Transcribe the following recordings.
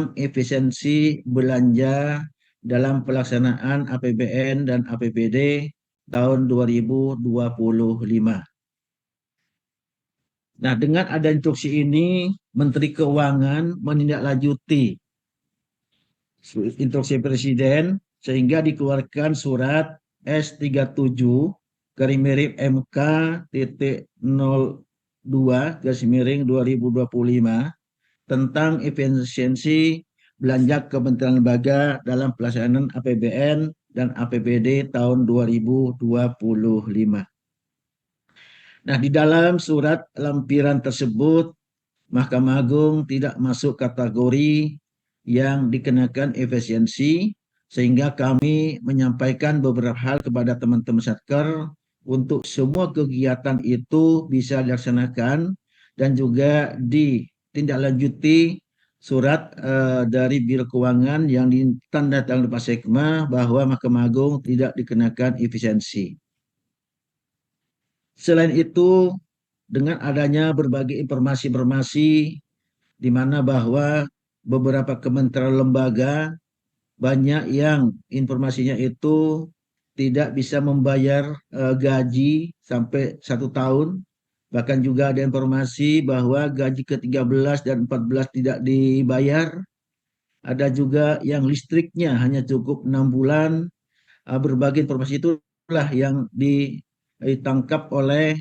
tentang efisiensi belanja dalam pelaksanaan APBN dan APBD tahun 2025. Nah, dengan ada instruksi ini, Menteri Keuangan menindaklanjuti instruksi Presiden sehingga dikeluarkan surat S37 garis miring MK titik 02 garis miring 2025 tentang efisiensi belanja Kementerian Lembaga dalam pelaksanaan APBN dan APBD tahun 2025. Nah, di dalam surat lampiran tersebut, Mahkamah Agung tidak masuk kategori yang dikenakan efisiensi, sehingga kami menyampaikan beberapa hal kepada teman-teman Satker untuk semua kegiatan itu bisa dilaksanakan dan juga ditindaklanjuti surat dari Biro Keuangan yang ditandatangani Pak Sekma bahwa Mahkamah Agung tidak dikenakan efisiensi. Selain itu, dengan adanya berbagai informasi-informasi di mana bahwa beberapa kementerian lembaga banyak yang informasinya itu tidak bisa membayar gaji sampai 1 tahun. Bahkan juga ada informasi bahwa gaji ke-13 dan 14 tidak dibayar. Ada juga yang listriknya hanya cukup 6 bulan. Berbagai informasi itulah yang ditangkap oleh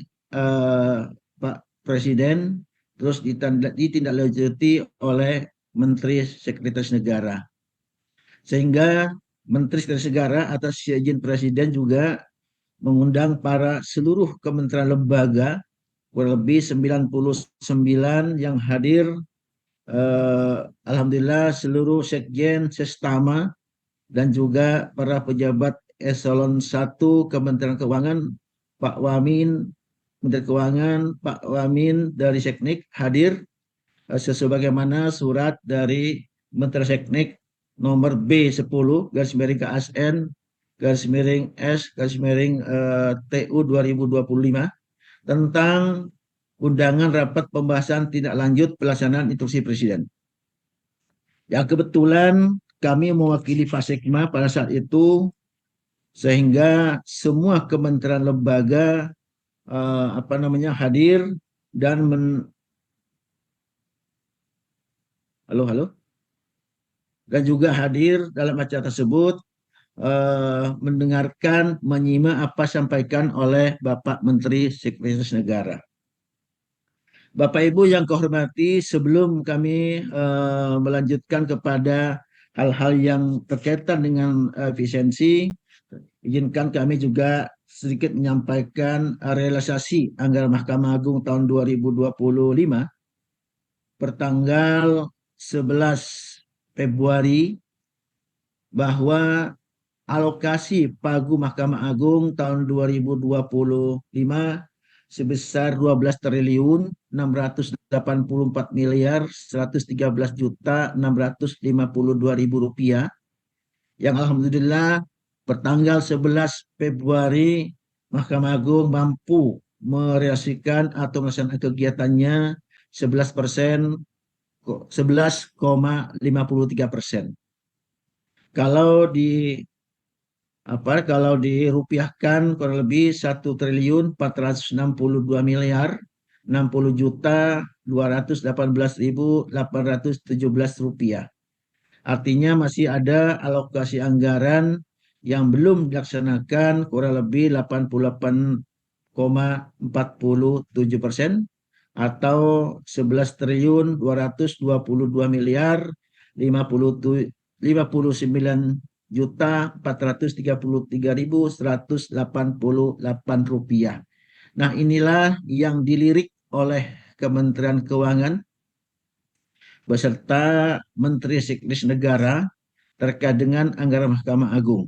Pak Presiden, terus ditindaklanjuti oleh Menteri Sekretaris Negara. Sehingga Menteri Sekretaris Negara atas izin Presiden juga mengundang para seluruh kementerian lembaga, kurang lebih 99 yang hadir. Alhamdulillah seluruh sekjen, sestama, dan juga para pejabat eselon 1 Kementerian Keuangan, Pak Wamin Menteri Keuangan, Pak Wamin dari Seknik hadir sebagaimana surat dari Menteri Seknik nomor B10 garis miring KSN garis miring S garis miring TU 2025 tentang undangan rapat pembahasan tindak lanjut pelaksanaan instruksi Presiden. Yang kebetulan kami mewakili Pak Sekma pada saat itu, sehingga semua kementerian lembaga hadir dan dan juga hadir dalam acara tersebut, mendengarkan, menyimak apa sampaikan oleh Bapak Menteri Sekretaris Negara. Bapak Ibu yang kami hormati, sebelum kami melanjutkan kepada hal-hal yang berkaitan dengan efisiensi, izinkan kami juga sedikit menyampaikan realisasi anggaran Mahkamah Agung tahun 2025 pertanggal 11 Februari bahwa alokasi Pagu Mahkamah Agung tahun 2025 sebesar 12 triliun 684 miliar 113 juta 652 ribu rupiah, yang alhamdulillah pertanggal 11 Februari Mahkamah Agung mampu merealisasikan atau melaksanakan kegiatannya 11%, 11,53%. Kalau dirupiahkan kurang lebih 1 triliun 462 miliar 60 juta 218.817 rupiah. Artinya masih ada alokasi anggaran yang belum dilaksanakan kurang lebih 88,47% atau 11 triliun 222 miliar 59 juta 433.188 rupiah. Nah, inilah yang dilirik oleh Kementerian Keuangan beserta Menteri Sekretaris Negara terkait dengan anggaran Mahkamah Agung.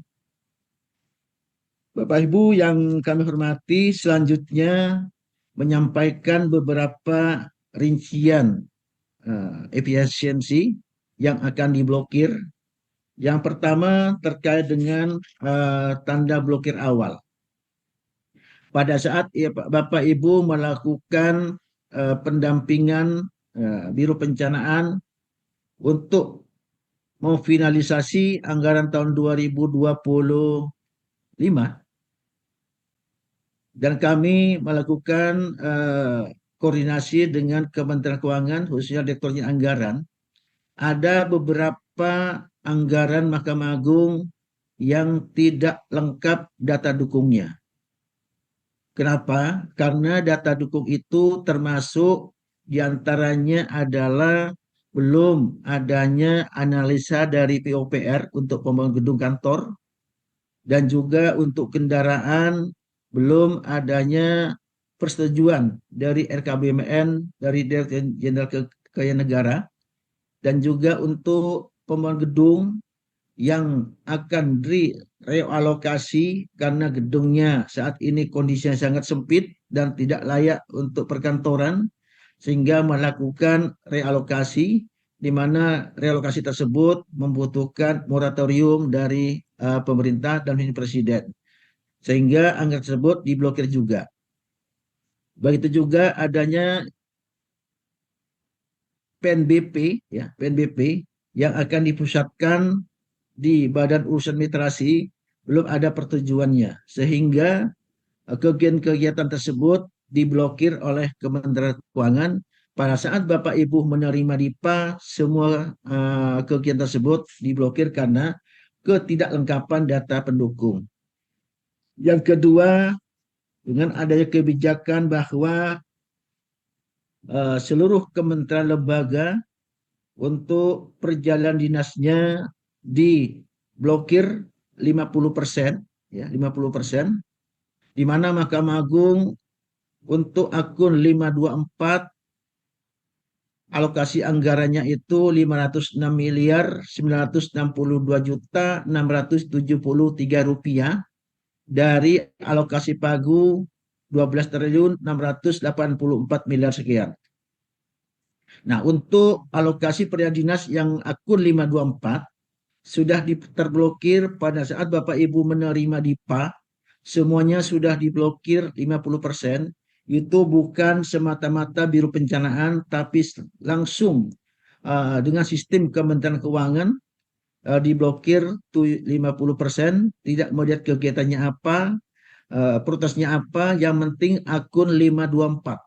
Bapak Ibu yang kami hormati, selanjutnya menyampaikan beberapa rincian efisiensi yang akan diblokir. Yang pertama terkait dengan tanda blokir awal. Pada saat Bapak Ibu melakukan pendampingan Biro Pencanaan untuk memfinalisasi anggaran tahun 2025 dan kami melakukan koordinasi dengan Kementerian Keuangan khususnya Direktorat Anggaran. Ada beberapa anggaran Mahkamah Agung yang tidak lengkap data dukungnya. Kenapa? Karena data dukung itu termasuk diantaranya adalah belum adanya analisa dari PUPR untuk pembangunan gedung kantor dan juga untuk kendaraan belum adanya persetujuan dari RKBMN dari Direktur Jenderal Kekayaan Negara dan juga untuk pembangunan gedung yang akan direalokasi karena gedungnya saat ini kondisinya sangat sempit dan tidak layak untuk perkantoran sehingga melakukan realokasi di mana realokasi tersebut membutuhkan moratorium dari pemerintah dan presiden sehingga anggaran tersebut diblokir juga. Begitu juga adanya PNBP ya, PNBP yang akan dipusatkan di Badan Urusan Mitrasi belum ada pertujuannya sehingga kegiatan-kegiatan tersebut diblokir oleh Kementerian Keuangan. Pada saat Bapak Ibu menerima DIPA, semua kegiatan tersebut diblokir karena ketidaklengkapan data pendukung. Yang kedua, dengan adanya kebijakan bahwa seluruh kementerian lembaga untuk perjalanan dinasnya diblokir 50%, ya 50%, di mana Mahkamah Agung untuk akun 524 alokasi anggarannya itu 506 miliar 962 juta 673 rupiah dari alokasi pagu 12 triliun 684 miliar sekian. Nah, untuk alokasi perjalanan dinas yang akun 524 sudah terblokir pada saat Bapak Ibu menerima DIPA, semuanya sudah diblokir 50%. Itu bukan semata-mata Biro Pencanaan, tapi langsung dengan sistem Kementerian Keuangan diblokir 50%, tidak melihat kegiatannya apa, protesnya apa, yang penting akun 524.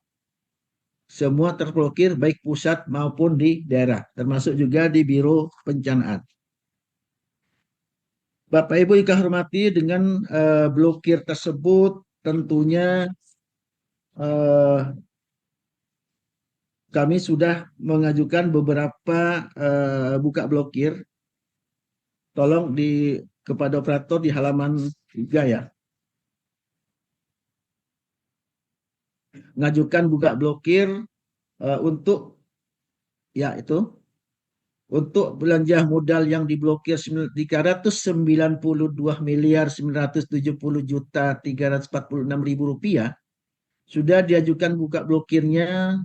Semua terblokir baik pusat maupun di daerah, termasuk juga di Biro Pencanaan. Bapak Ibu yang kami hormati, dengan blokir tersebut tentunya kami sudah mengajukan beberapa buka blokir. Tolong kepada operator di halaman 3 ya. Mengajukan buka blokir untuk ya itu untuk belanja modal yang diblokir 392 miliar 970 juta 346 ribu rupiah sudah diajukan buka blokirnya.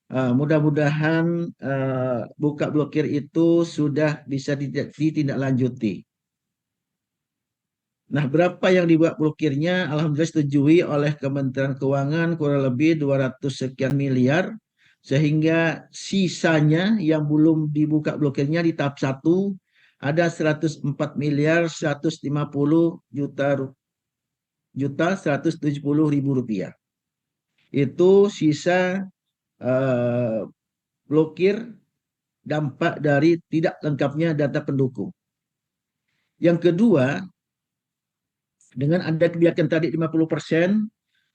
Mudah-mudahan buka blokir itu sudah bisa ditindaklanjuti. Nah, berapa yang dibuat blokirnya? Alhamdulillah setujui oleh Kementerian Keuangan kurang lebih 200 sekian miliar. Sehingga sisanya yang belum dibuka blokirnya di tahap 1 ada 104 miliar 150 juta 170 ribu rupiah. Itu sisa blokir dampak dari tidak lengkapnya data pendukung. Yang kedua, dengan ada kebijakan tadi 50%,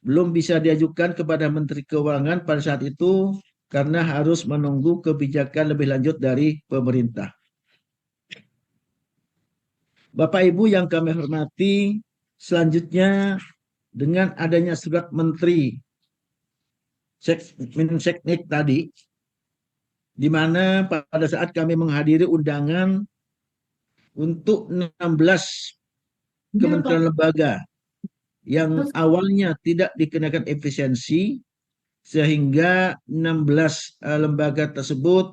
belum bisa diajukan kepada Menteri Keuangan pada saat itu karena harus menunggu kebijakan lebih lanjut dari pemerintah. Bapak Ibu yang kami hormati, selanjutnya dengan adanya surat Menteri Menseknek tadi, di mana pada saat kami menghadiri undangan untuk 16 kementerian lembaga yang awalnya tidak dikenakan efisiensi, sehingga 16 lembaga tersebut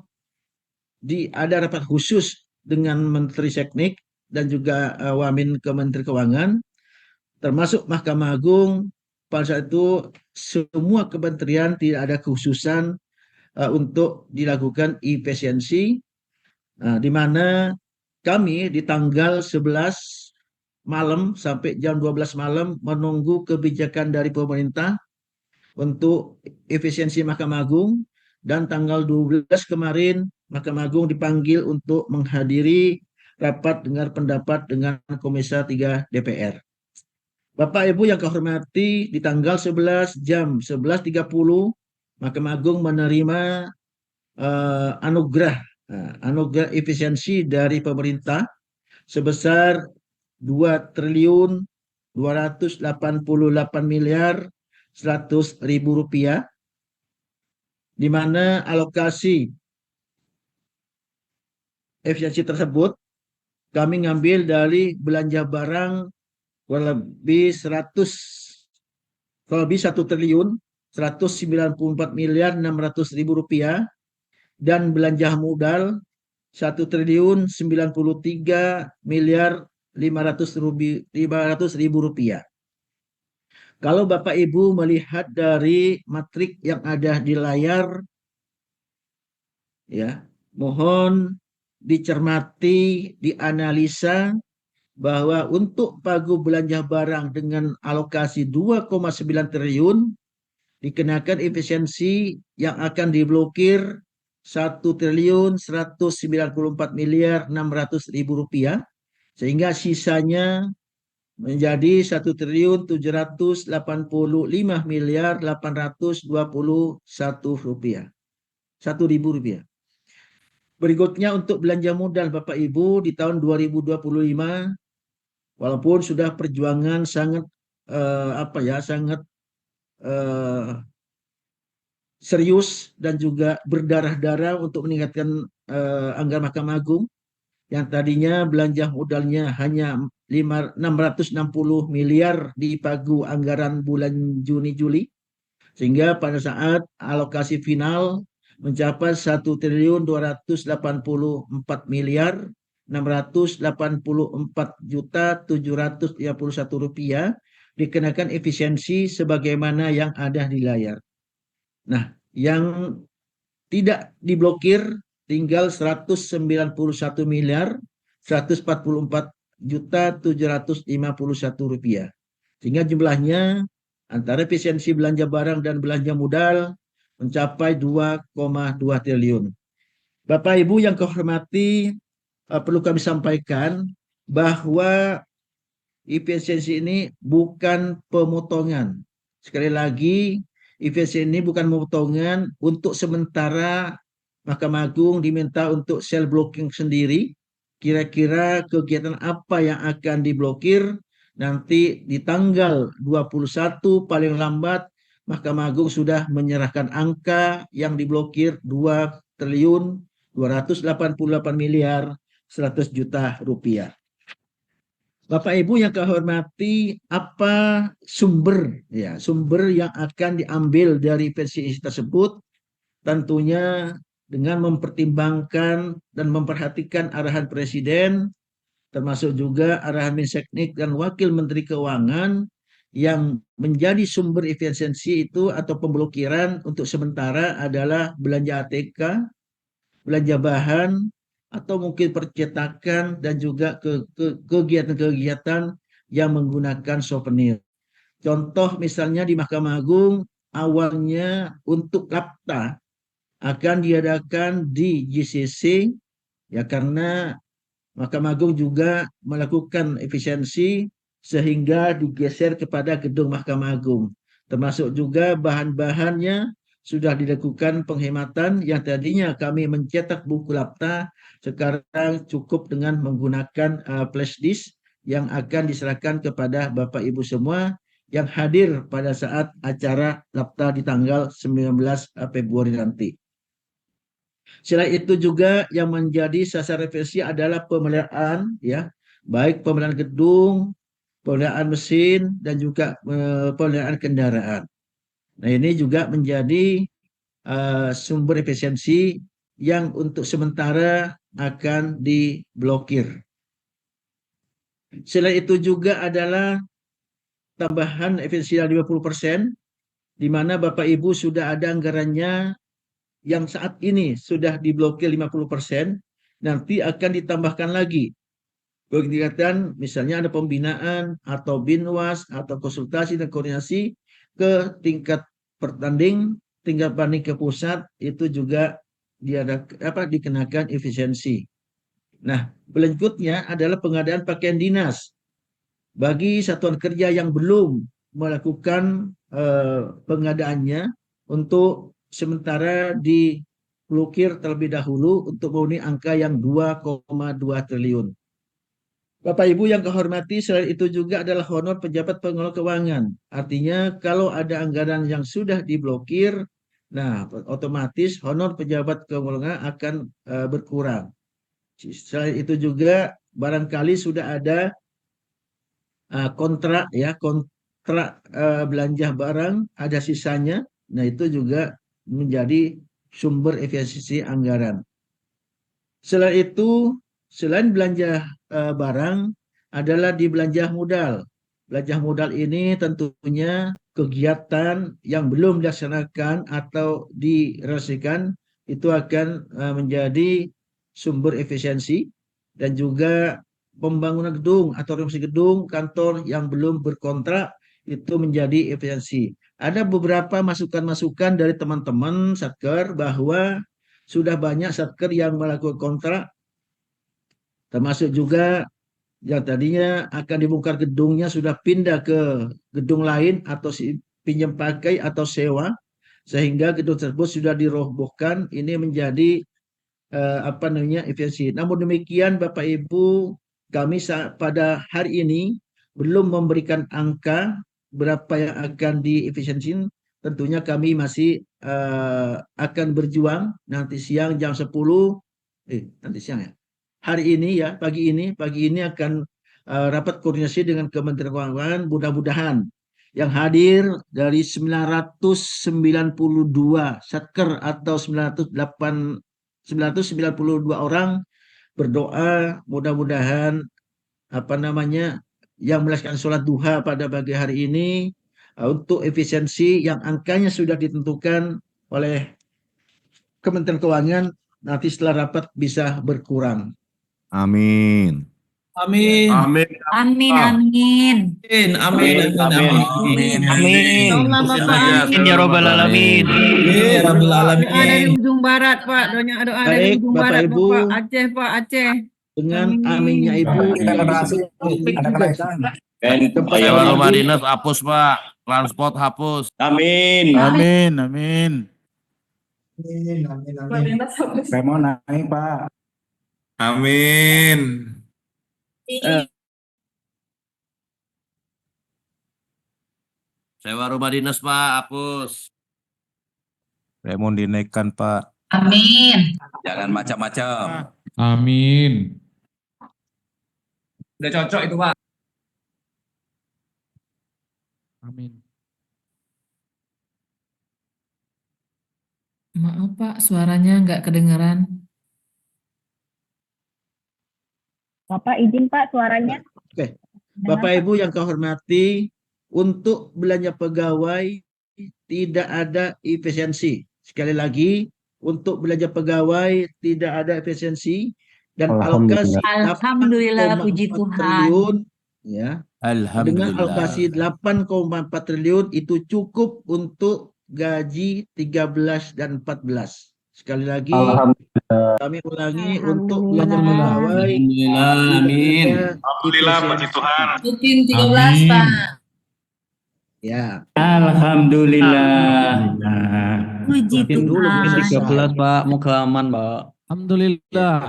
ada rapat khusus dengan Menteri Seknik dan juga Wamin Kementerian Keuangan, termasuk Mahkamah Agung. Pada saat itu semua kementerian tidak ada kekhususan untuk dilakukan efisiensi, di mana kami di tanggal 11 malam sampai jam 12 malam menunggu kebijakan dari pemerintah untuk efisiensi Mahkamah Agung, dan tanggal 12 kemarin Mahkamah Agung dipanggil untuk menghadiri rapat dengar pendapat dengan Komisi 3 DPR. Bapak Ibu yang kami hormati, di tanggal 11 jam 11.30 Mahkamah Agung menerima anugerah efisiensi dari pemerintah sebesar 2.288.100.000 rupiah, di mana alokasi efisiensi tersebut kami ngambil dari belanja barang kurang lebih 1.194.600.000 rupiah, dan belanja modal 1.093.500.000 rupiah. Kalau Bapak Ibu melihat dari matrik yang ada di layar, ya, mohon dicermati, dianalisa bahwa untuk pagu belanja barang dengan alokasi 2,9 triliun dikenakan efisiensi yang akan diblokir 1.194.600.000 rupiah, sehingga sisanya menjadi 1.785.821 rupiah, 1.000 rupiah. Berikutnya untuk belanja modal Bapak Ibu di tahun 2025, walaupun sudah perjuangan sangat sangat serius dan juga berdarah-darah untuk meningkatkan anggaran Mahkamah Agung yang tadinya belanja modalnya hanya 660 miliar di pagu anggaran bulan Juni-Juli, sehingga pada saat alokasi final mencapai 1.284.684.731 rupiah, dikenakan efisiensi sebagaimana yang ada di layar. Nah, yang tidak diblokir tinggal 191.144.751 rupiah. Sehingga jumlahnya antara efisiensi belanja barang dan belanja modal mencapai 2,2 triliun. Bapak Ibu yang kami hormati, perlu kami sampaikan bahwa efisiensi ini bukan pemotongan. Sekali lagi, efisiensi ini bukan pemotongan. Untuk sementara Mahkamah Agung diminta untuk sel blocking sendiri. Kira-kira kegiatan apa yang akan diblokir nanti di tanggal 21 paling lambat Mahkamah Agung sudah menyerahkan angka yang diblokir 2.288.100.000.000 rupiah. Bapak Ibu yang kami hormati, apa sumber yang akan diambil dari versi tersebut? Tentunya dengan mempertimbangkan dan memperhatikan arahan Presiden, termasuk juga arahan Menseknek dan Wakil Menteri Keuangan, yang menjadi sumber efisiensi itu atau pemblokiran untuk sementara adalah belanja ATK, belanja bahan, atau mungkin percetakan, dan juga kegiatan-kegiatan yang menggunakan souvenir. Contoh misalnya di Mahkamah Agung, awalnya untuk LAPTA akan diadakan di JCC, ya, karena Mahkamah Agung juga melakukan efisiensi sehingga digeser kepada gedung Mahkamah Agung. Termasuk juga bahan-bahannya sudah dilakukan penghematan, yang tadinya kami mencetak buku LAPTA, sekarang cukup dengan menggunakan flash disk yang akan diserahkan kepada Bapak Ibu semua yang hadir pada saat acara LAPTA di tanggal 19 Februari nanti. Selain itu juga yang menjadi sasaran revisi adalah pemeliharaan, ya, baik pemeliharaan gedung, pemeliharaan mesin, dan juga pemeliharaan kendaraan. Nah, ini juga menjadi sumber efisiensi yang untuk sementara akan diblokir. Selain itu juga adalah tambahan efisiensi 50%, di mana Bapak Ibu sudah ada anggarannya yang saat ini sudah diblokir 50%, nanti akan ditambahkan lagi kegiatan, misalnya ada pembinaan atau binwas atau konsultasi dan koordinasi ke tingkat pertanding, tingkat banding ke pusat, itu juga dikenakan efisiensi. Nah, berikutnya adalah pengadaan pakaian dinas bagi satuan kerja yang belum melakukan pengadaannya, untuk sementara diblokir terlebih dahulu untuk memenuhi angka yang 2,2 triliun. Bapak Ibu yang kehormati, selain itu juga adalah honor pejabat pengelola keuangan. Artinya kalau ada anggaran yang sudah diblokir, nah otomatis honor pejabat keuangan akan berkurang. Selain itu juga barangkali sudah ada kontrak belanja barang, ada sisanya. Nah itu juga menjadi sumber efisiensi anggaran. Selain itu, selain belanja barang, adalah di belanja modal. Belanja modal ini tentunya kegiatan yang belum dilaksanakan atau direalisasikan itu akan menjadi sumber efisiensi, dan juga pembangunan gedung atau renovasi gedung kantor yang belum berkontrak itu menjadi efisiensi. Ada beberapa masukan-masukan dari teman-teman Satker bahwa sudah banyak satker yang melakukan kontrak, termasuk juga yang tadinya akan dibongkar gedungnya sudah pindah ke gedung lain atau pinjam pakai atau sewa, sehingga gedung tersebut sudah dirobohkan. Ini menjadi efisiensi. Namun demikian Bapak Ibu, kami pada hari ini belum memberikan angka berapa yang akan diefisiensi. Tentunya kami masih akan berjuang nanti siang jam 10, nanti siang ya. Hari ini ya, pagi ini akan rapat koordinasi dengan Kementerian Keuangan, mudah-mudahan yang hadir dari 992 satker atau 992 orang berdoa, mudah-mudahan yang melaksanakan sholat duha pada pagi hari ini untuk efisiensi yang angkanya sudah ditentukan oleh Kementerian Keuangan, nanti setelah rapat bisa berkurang. Amin. Amin. Amin. Amin, amin. Amin. Amin. Amin Ya Rabbal Alamin. Ya Rabbil Alamin. Doa dari ujung barat, Pak. Doa dari Baik, ujung Bapak barat, Ibu. Bapak Aceh, Pak Aceh. Dengan Amin. aminnya Ibu, Sewa rumah dinas hapus Pak, transport hapus. Amin. Amin, amin. Saya mau naik, Pak. Amin. Sewa rumah dinas Pak, hapus. Saya mau dinaikkan, Pak. Amin. Jangan macam-macam. Amin. Udah cocok itu Pak. Amin. Maaf, Pak, suaranya nggak kedengaran. Bapak izin Pak suaranya. Oke. Bapak Ibu yang kau hormati, untuk belanja pegawai tidak ada efisiensi. Sekali lagi, untuk belanja pegawai tidak ada efisiensi, dan alokasi Alhamdulillah, 8,4 puji Tuhan. triliun ya. Dengan Alhamdulillah. alokasi 8,4 triliun itu cukup untuk gaji 13 dan 14. Sekali lagi kami ulangi, untuk belanja pegawai Amin. Alhamdulillah, puji Tuhan. Mungkin 13, Pak. Ya. Alhamdulillah. Puji Tuhan. 13 Pak, muka aman Pak. Alhamdulillah.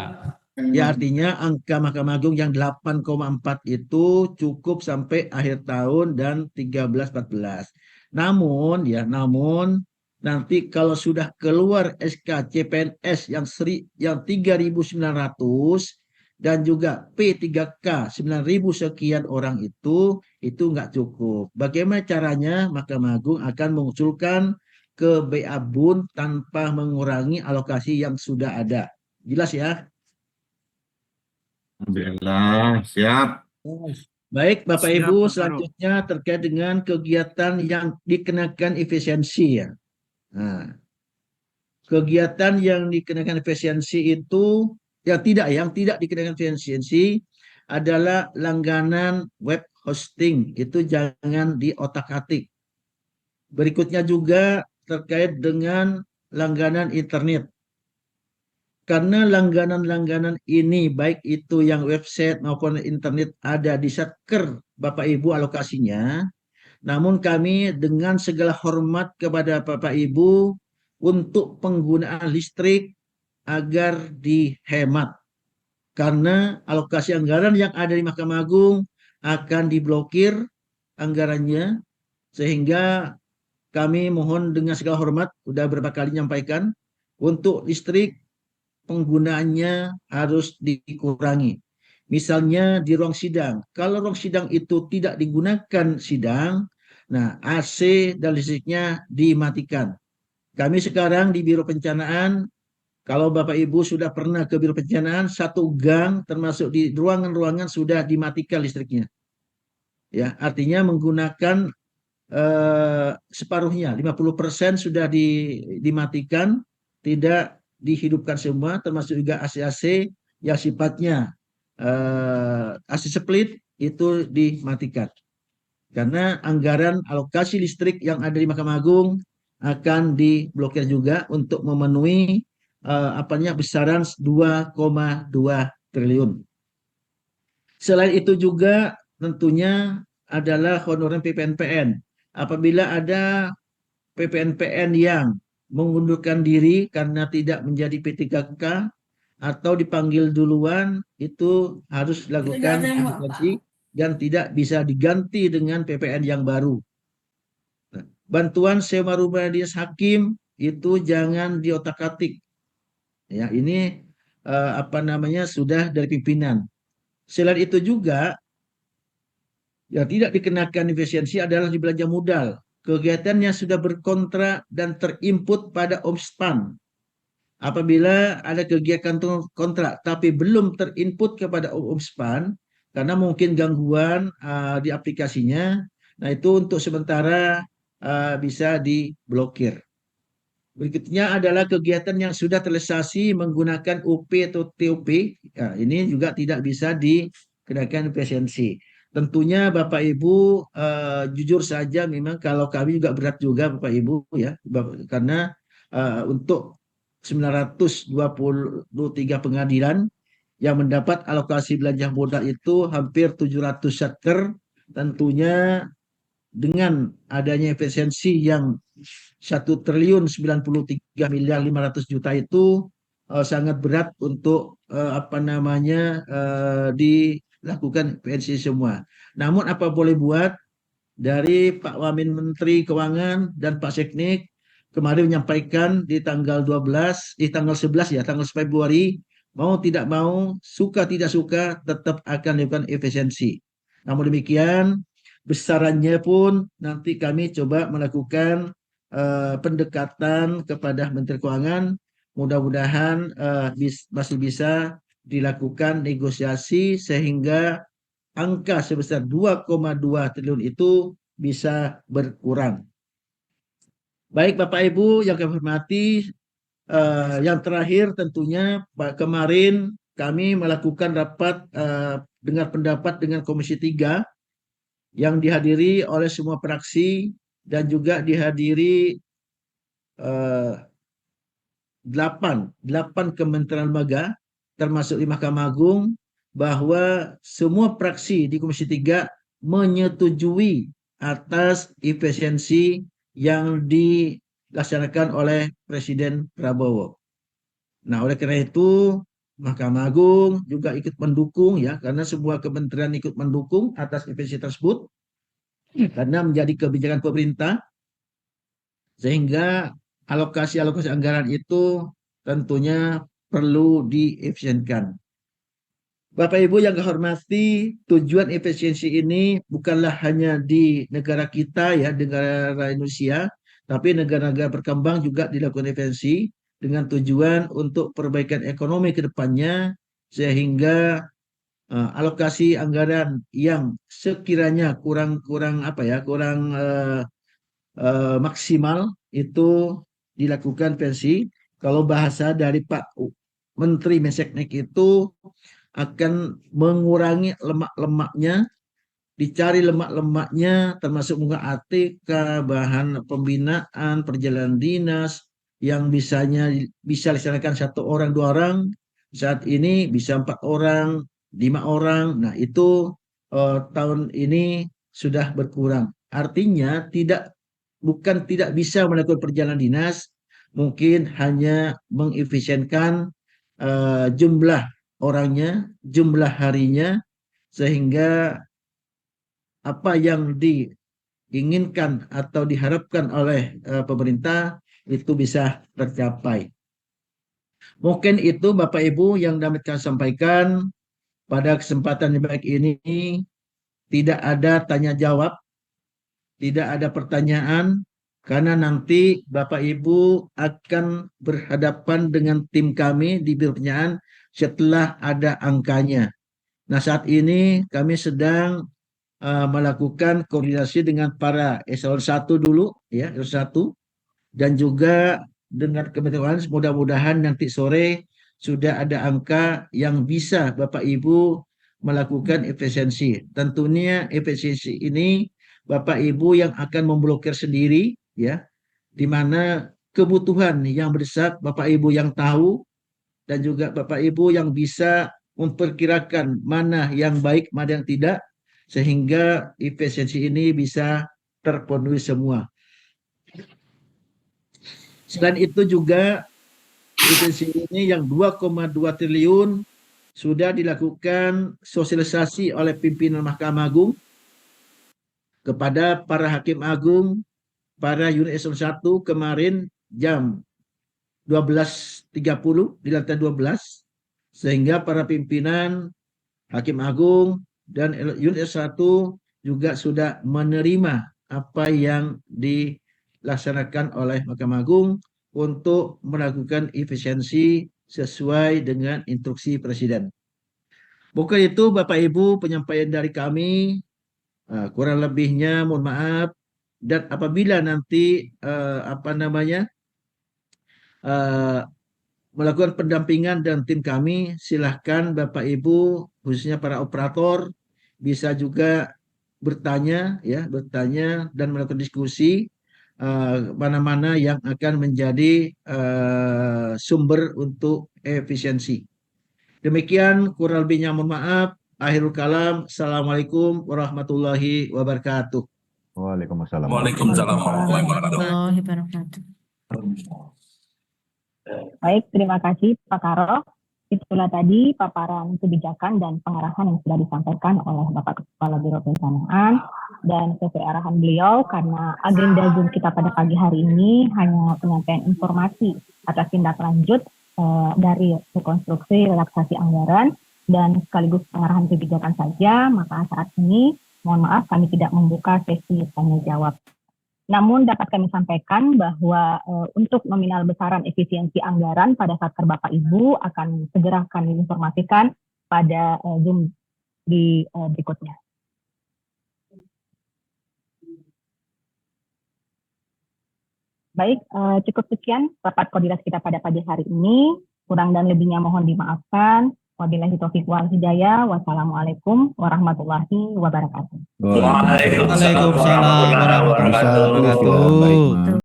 Ya, artinya angka Mahkamah Agung yang 8,4 itu cukup sampai akhir tahun dan 13-14. Namun nanti kalau sudah keluar SK CPNS yang 3.900 dan juga P3K 9.000 sekian orang itu nggak cukup. Bagaimana caranya? Mahkamah Agung akan mengusulkan ke BA Bun tanpa mengurangi alokasi yang sudah ada. Jelas ya? Alhamdulillah, siap. Baik, Bapak Siap, Ibu, Pak Farouk. selanjutnya terkait dengan kegiatan yang dikenakan efisiensi ya. Nah, kegiatan yang dikenakan efisiensi itu yang tidak dikenakan efisiensi adalah langganan web hosting. Itu jangan diotak-atik. Berikutnya juga terkait dengan langganan internet. Karena langganan-langganan ini baik itu yang website maupun internet ada di Satker Bapak Ibu alokasinya, namun kami dengan segala hormat kepada Bapak Ibu untuk penggunaan listrik agar dihemat. Karena alokasi anggaran yang ada di Mahkamah Agung akan diblokir anggarannya, sehingga kami mohon dengan segala hormat, sudah berapa kali nyampaikan, untuk listrik penggunaannya harus dikurangi. Misalnya di ruang sidang, kalau ruang sidang itu tidak digunakan sidang, nah AC dan listriknya dimatikan. Kami sekarang di Biro Pencanaan, kalau Bapak Ibu sudah pernah ke Biro Pencanaan, satu gang termasuk di ruangan-ruangan sudah dimatikan listriknya. Ya, artinya menggunakan separuhnya, 50% sudah dimatikan, tidak dihidupkan semua, termasuk juga AC-AC yang sifatnya AC split itu dimatikan. Karena anggaran alokasi listrik yang ada di Mahkamah Agung akan diblokir juga untuk memenuhi besaran 2,2 triliun. Selain itu juga tentunya adalah honorer PPNPN. Apabila ada PPNPN yang mengundurkan diri karena tidak menjadi P3K atau dipanggil duluan, itu harus dilakukan evakuasi dan tidak bisa diganti dengan PPN yang baru. Nah, bantuan sewa rumah dinas hakim itu jangan diotak-atik. Ya, ini sudah dari pimpinan. Selain itu juga yang tidak dikenakan efisiensi adalah di belanja modal. Kegiatannya sudah berkontrak dan terinput pada OMSPAN. Apabila ada kegiatan kontrak tapi belum terinput kepada OMSPAN karena mungkin gangguan di aplikasinya, nah itu untuk sementara bisa diblokir. Berikutnya adalah kegiatan yang sudah terrealisasi menggunakan UP atau TOP. Nah, ini juga tidak bisa dikenakan efisiensi. Tentunya Bapak Ibu jujur saja, memang kalau kami juga berat juga Bapak Ibu ya, karena untuk 923 pengadilan yang mendapat alokasi belanja modal itu hampir 700 satker, tentunya dengan adanya efisiensi yang 1.093.500.000.000 itu sangat berat untuk dilakukan PNC semua. Namun apa boleh buat, dari Pak Wamen Menteri Keuangan dan Pak Seknik kemarin menyampaikan di tanggal 11 Februari, mau tidak mau, suka tidak suka, tetap akan dilakukan efisiensi. Namun demikian, besarannya pun nanti kami coba melakukan pendekatan kepada Menteri Keuangan, mudah-mudahan masih bisa dilakukan negosiasi sehingga angka sebesar 2,2 triliun itu bisa berkurang. Baik Bapak Ibu yang kami hormati, yang terakhir tentunya kemarin kami melakukan rapat dengar pendapat dengan Komisi 3 yang dihadiri oleh semua fraksi dan juga dihadiri 8 kementerian lembaga termasuk di Mahkamah Agung, bahwa semua fraksi di Komisi 3 menyetujui atas efisiensi yang dilaksanakan oleh Presiden Prabowo. Nah, oleh karena itu Mahkamah Agung juga ikut mendukung ya, karena semua kementerian ikut mendukung atas efisiensi tersebut karena menjadi kebijakan pemerintah, sehingga alokasi anggaran itu tentunya perlu diefisienkan. Bapak Ibu yang saya hormati, tujuan efisiensi ini bukanlah hanya di negara kita ya, negara Indonesia, tapi negara-negara berkembang juga dilakukan efisiensi dengan tujuan untuk perbaikan ekonomi ke depannya, sehingga alokasi anggaran yang sekiranya kurang maksimal itu dilakukan efisiensi. Kalau bahasa dari Pak Menteri Menseknek itu akan mengurangi lemak-lemaknya, dicari lemak-lemaknya termasuk muka ATK, bahan pembinaan, perjalanan dinas yang bisa dilaksanakan 1 orang 2 orang, saat ini bisa 4 orang 5 orang. Nah itu tahun ini sudah berkurang, artinya bukan tidak bisa melakukan perjalanan dinas, mungkin hanya mengefisienkan jumlah orangnya, jumlah harinya, sehingga apa yang diinginkan atau diharapkan oleh pemerintah itu bisa tercapai. Mungkin itu Bapak Ibu yang dapat kami sampaikan pada kesempatan yang baik ini. Tidak ada tanya jawab, tidak ada pertanyaan, karena nanti Bapak Ibu akan berhadapan dengan tim kami di Biro Penyelenggaraan setelah ada angkanya. Nah saat ini kami sedang melakukan koordinasi dengan para eselon 1 dulu, ya, eselon 1, dan juga dengan Kementerian. Mudah-mudahan nanti sore sudah ada angka yang bisa Bapak Ibu melakukan efisiensi. Tentunya efisiensi ini Bapak Ibu yang akan memblokir sendiri, ya, di mana kebutuhan yang mendesak Bapak Ibu yang tahu, dan juga Bapak Ibu yang bisa memperkirakan mana yang baik, mana yang tidak, sehingga efisiensi ini bisa terpenuhi semua. Selain itu juga efisiensi ini yang 2,2 triliun sudah dilakukan sosialisasi oleh pimpinan Mahkamah Agung kepada para hakim agung, para unit eselon 1 kemarin jam 12.30 di lantai 12, sehingga para pimpinan hakim agung dan unit eselon 1 juga sudah menerima apa yang dilaksanakan oleh Mahkamah Agung untuk melakukan efisiensi sesuai dengan instruksi Presiden. Bukan itu Bapak Ibu penyampaian dari kami, kurang lebihnya mohon maaf, dan apabila nanti melakukan pendampingan dan tim kami, silahkan Bapak Ibu khususnya para operator bisa juga bertanya dan melakukan diskusi mana-mana yang akan menjadi sumber untuk efisiensi. Demikian, kurang lebihnya mohon maaf. Akhirul kalam. Assalamualaikum warahmatullahi wabarakatuh. Waalaikumsalam. Waalaikumsalam warahmatullahi wabarakatuh. Warahmatullahi wabarakatuh. Baik, terima kasih Pak Karo. Itulah tadi paparan kebijakan dan pengarahan yang sudah disampaikan oleh Bapak Kepala Biro Perencanaan, dan sesuai arahan beliau, karena agenda Zoom kita pada pagi hari ini hanya penyampaian informasi atas tindak lanjut dari rekonstruksi relaksasi anggaran dan sekaligus pengarahan kebijakan saja, maka saat ini mohon maaf kami tidak membuka sesi tanya jawab. Namun dapat kami sampaikan bahwa untuk nominal besaran efisiensi anggaran pada saat Bapak Ibu akan segera kami informasikan pada Zoom di berikutnya. Baik, cukup sekian rapat koordinasi kita pada pagi hari ini. Kurang dan lebihnya mohon dimaafkan. Wabillahi taufiq wal hidayah. Wassalamualaikum warahmatullahi wabarakatuh. Waalaikumsalam warahmatullahi wabarakatuh.